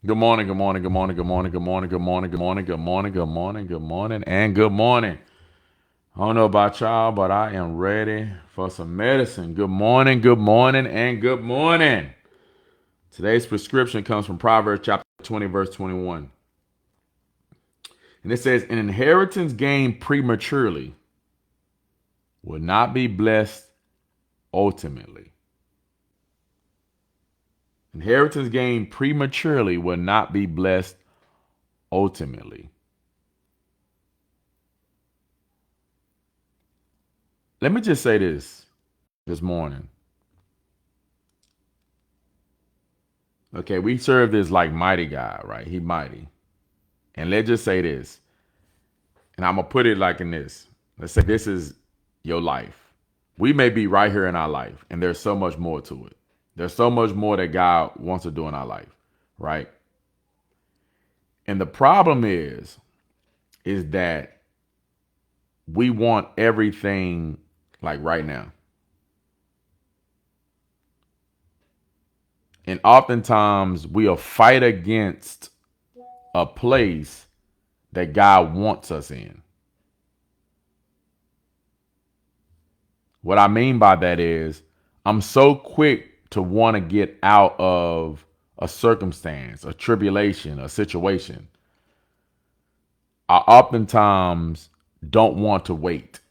Good morning, good morning, good morning, good morning, good morning, good morning, good morning, good morning, good morning, good morning, and good morning. I don't know about y'all, but I am ready for some medicine. Good morning, and good morning. Today's prescription comes from Proverbs chapter 20, verse 21. And it says, an inheritance gained prematurely will not be blessed ultimately. Inheritance gained prematurely will not be blessed ultimately. Let me just say this morning. Okay, we serve this like mighty God, right? He mighty. And let's just say this, and I'm gonna put it like in this. Let's say this is your life. We may be right here in our life, and there's so much more to it. There's so much more that God wants to do in our life, right? And the problem is that we want everything like right now. And oftentimes we'll fight against a place that God wants us in. What I mean by that is I'm so quick to want to get out of a circumstance, a tribulation, a situation. I oftentimes don't want to wait,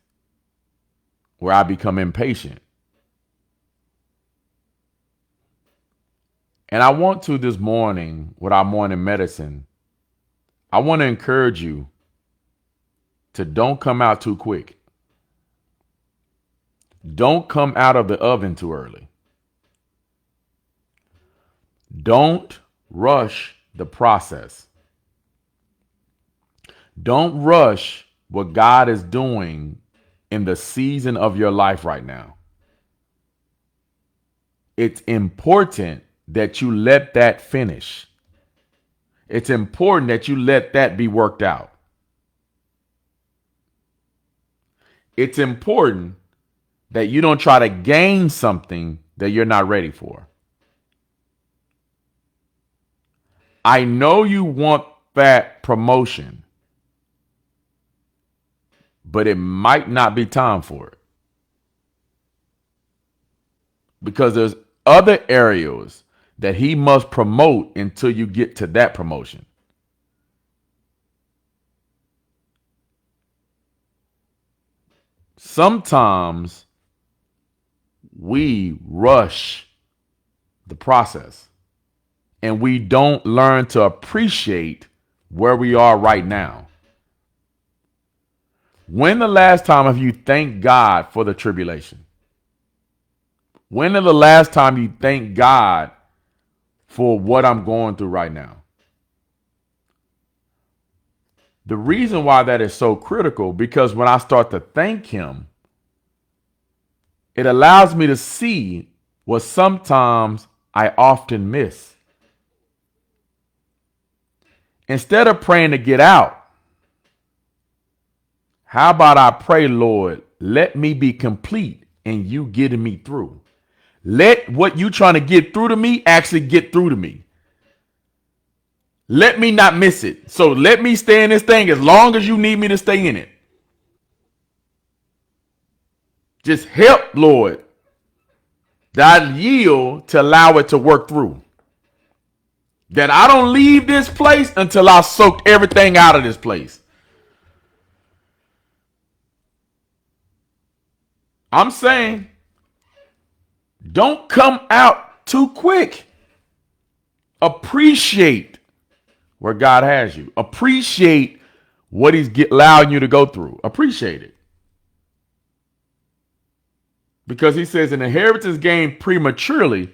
where I become impatient. And I want to this morning, with our morning medicine, I want to encourage you to don't come out too quick. Don't come out of the oven too early. Don't rush the process. Don't rush what God is doing in the season of your life right now. It's important that you let that finish. It's important that you let that be worked out. It's important that you don't try to gain something that you're not ready for. I know you want that promotion, but it might not be time for it because there's other areas that he must promote until you get to that promotion. Sometimes we rush the process and we don't learn to appreciate where we are right now. When the last time have you thanked God for the tribulation? When is the last time you thanked God for what I'm going through right now? The reason why that is so critical, because when I start to thank him, it allows me to see what sometimes I often miss. Instead of praying to get out, how about I pray, Lord, let me be complete in you getting me through. Let what you trying to get through to me actually get through to me. Let me not miss it. So let me stay in this thing as long as you need me to stay in it. Just help, Lord, that I yield to allow it to work through. That I don't leave this place until I soaked everything out of this place. I'm saying, don't come out too quick. Appreciate where God has you. Appreciate what he's allowing you to go through. Appreciate it. Because he says an inheritance gained prematurely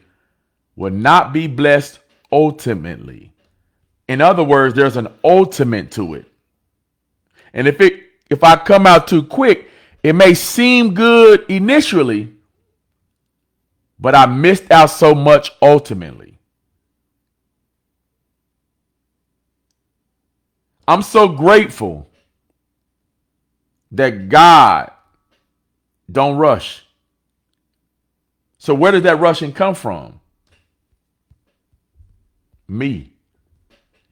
will not be blessed ultimately. In other words, there's an ultimate to it. And if I come out too quick, it may seem good initially, but I missed out so much ultimately. I'm so grateful that God don't rush. So where does that rushing come from? Me.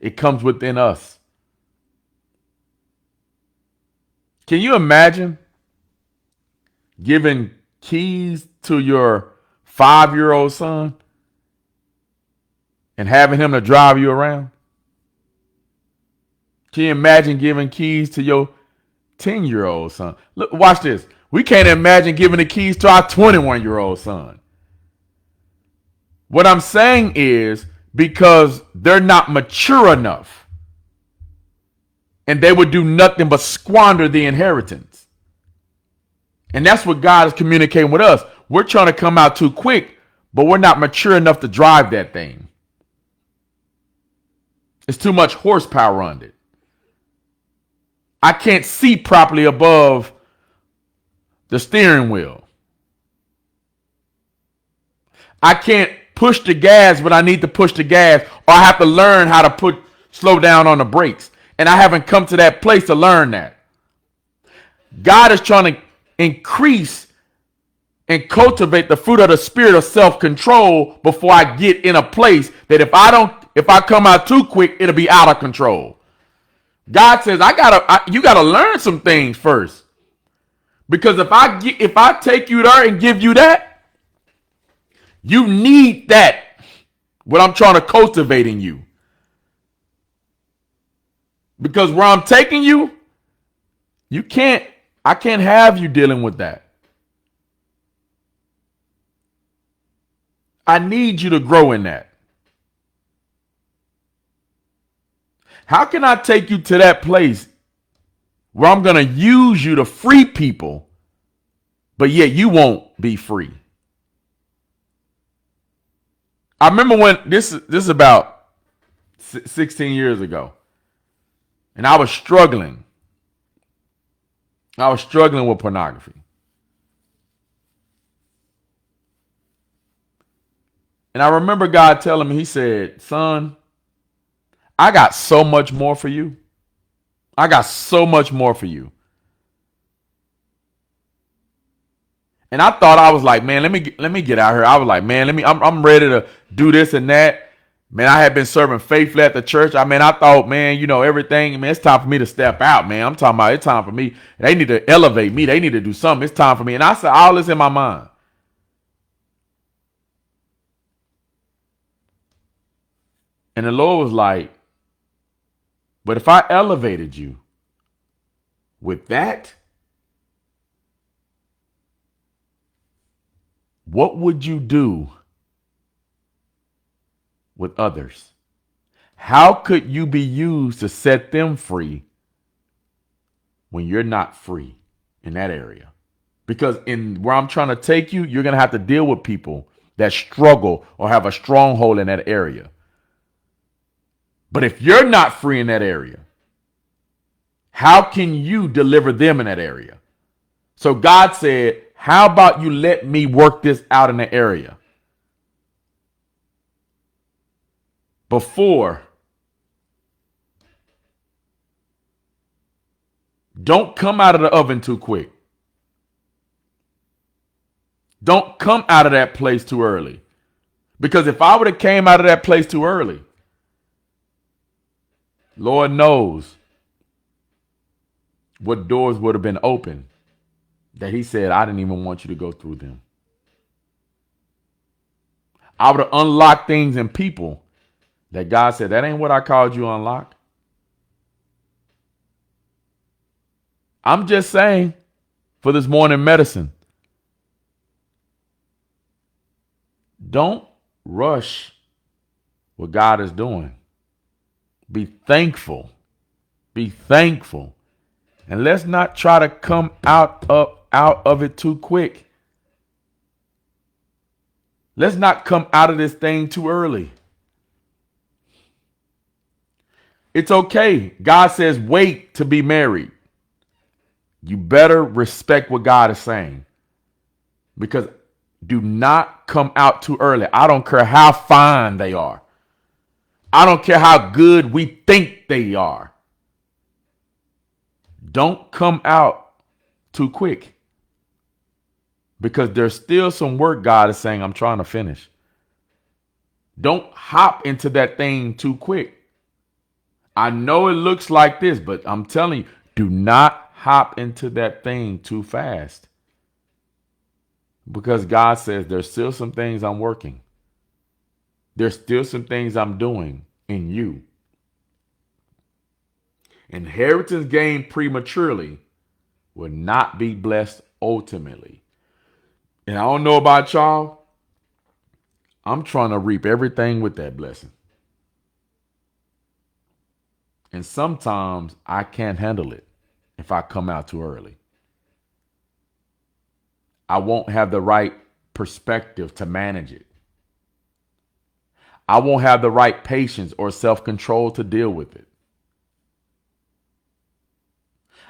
It comes within us. Can you imagine giving keys to your 5-year-old son and having him to drive you around? Can you imagine giving keys to your 10-year-old son? Look, watch this. We can't imagine giving the keys to our 21-year-old son. What I'm saying is because they're not mature enough and they would do nothing but squander the inheritance. And that's what God is communicating with us. We're trying to come out too quick, but we're not mature enough to drive that thing. It's too much horsepower on it. I can't see properly above the steering wheel. I can't push the gas when I need to push the gas, or I have to learn how to slow down on the brakes. And I haven't come to that place to learn that. God is trying to increase and cultivate the fruit of the spirit of self-control before I get in a place that if I come out too quick, it'll be out of control. God says, you gotta learn some things first. Because if I take you there and give you that, you need that, what I'm trying to cultivate in you. Because where I'm taking you, I can't have you dealing with that. I need you to grow in that. How can I take you to that place where I'm going to use you to free people, but yet you won't be free? I remember when this is about 16 years ago, and I was struggling. I was struggling with pornography. And I remember God telling me, he said, son, I got so much more for you. I got so much more for you. And I thought, I was like, man, let me get out here. I was like, man, I'm ready to do this and that. Man, I had been serving faithfully at the church. I thought, man, everything. Man, it's time for me to step out, man. I'm talking about it's time for me. They need to elevate me. They need to do something. It's time for me. And I said all this in my mind. And the Lord was like, but if I elevated you with that, what would you do with others? How could you be used to set them free when you're not free in that area? Because in where I'm trying to take you, you're going to have to deal with people that struggle or have a stronghold in that area. But if you're not free in that area, how can you deliver them in that area? So God said, how about you let me work this out in the area before. Don't come out of the oven too quick. Don't come out of that place too early. Because if I would have came out of that place too early, Lord knows what doors would have been open that he said, I didn't even want you to go through them. I would have unlocked things in people that God said, that ain't what I called you to unlock. I'm just saying, for this morning medicine, don't rush what God is doing. Be thankful. Be thankful. And let's not try to come out of it too quick. Let's not come out of this thing too early. It's okay. God says, wait to be married. You better respect what God is saying. Because do not come out too early. I don't care how fine they are. I don't care how good we think they are. Don't come out too quick. Because there's still some work God is saying I'm trying to finish. Don't hop into that thing too quick. I know it looks like this, but I'm telling you, do not hop into that thing too fast. Because God says there's still some things I'm working. There's still some things I'm doing in you. Inheritance gained prematurely will not be blessed ultimately. And I don't know about y'all. I'm trying to reap everything with that blessing. And sometimes I can't handle it if I come out too early. I won't have the right perspective to manage it. I won't have the right patience or self control to deal with it.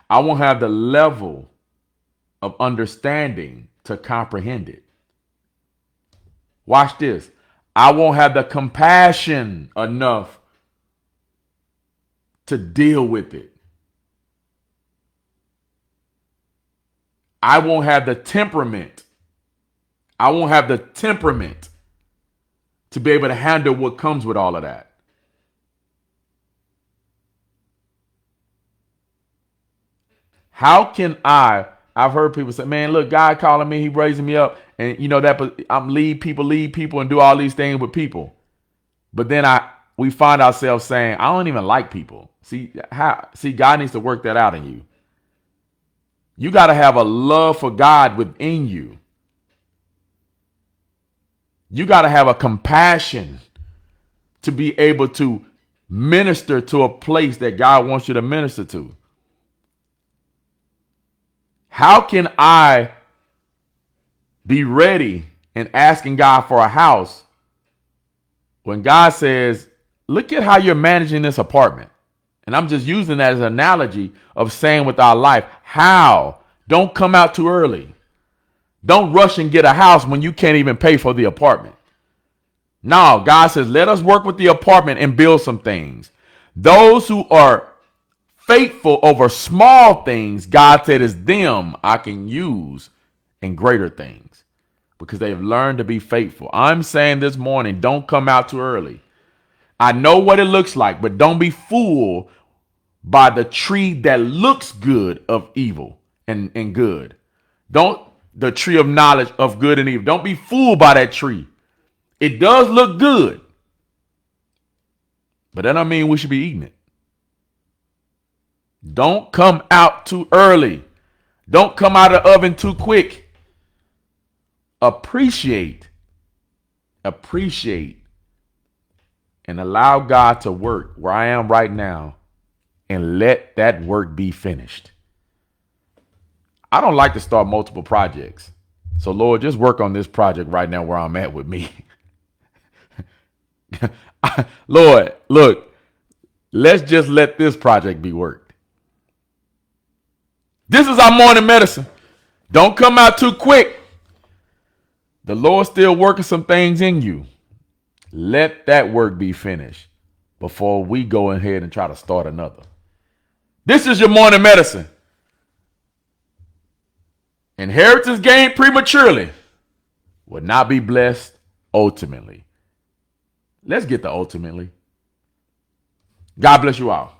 I won't have the level of understanding to comprehend it. Watch this. I won't have the compassion enough to deal with it. I won't have the temperament. I won't have the temperament to be able to handle what comes with all of that. How can I've heard people say, man, look, God calling me, he raising me up. And you know that I'm lead people and do all these things with people. But then we find ourselves saying, I don't even like people. See, God needs to work that out in you. You got to have a love for God within you. You got to have a compassion to be able to minister to a place that God wants you to minister to. How can I be ready and asking God for a house when God says, look at how you're managing this apartment? And I'm just using that as an analogy of saying with our life, how? Don't come out too early. Don't rush and get a house when you can't even pay for the apartment. No, God says, let us work with the apartment and build some things. Those who are faithful over small things, God said, is them I can use in greater things because they have learned to be faithful. I'm saying this morning, don't come out too early. I know what it looks like, but don't be fooled by the tree that looks good of evil and good. Don't the tree of knowledge of good and evil. Don't be fooled by that tree. It does look good, but that don't mean we should be eating it. Don't come out too early. Don't come out of the oven too quick. Appreciate, appreciate, and allow God to work where I am right now and let that work be finished. I don't like to start multiple projects. So, Lord, just work on this project right now where I'm at with me. Lord, look, let's just let this project be worked. This is our morning medicine. Don't come out too quick. The Lord's still working some things in you. Let that work be finished before we go ahead and try to start another. This is your morning medicine. Inheritance gained prematurely will not be blessed ultimately. Let's get to ultimately. God bless you all.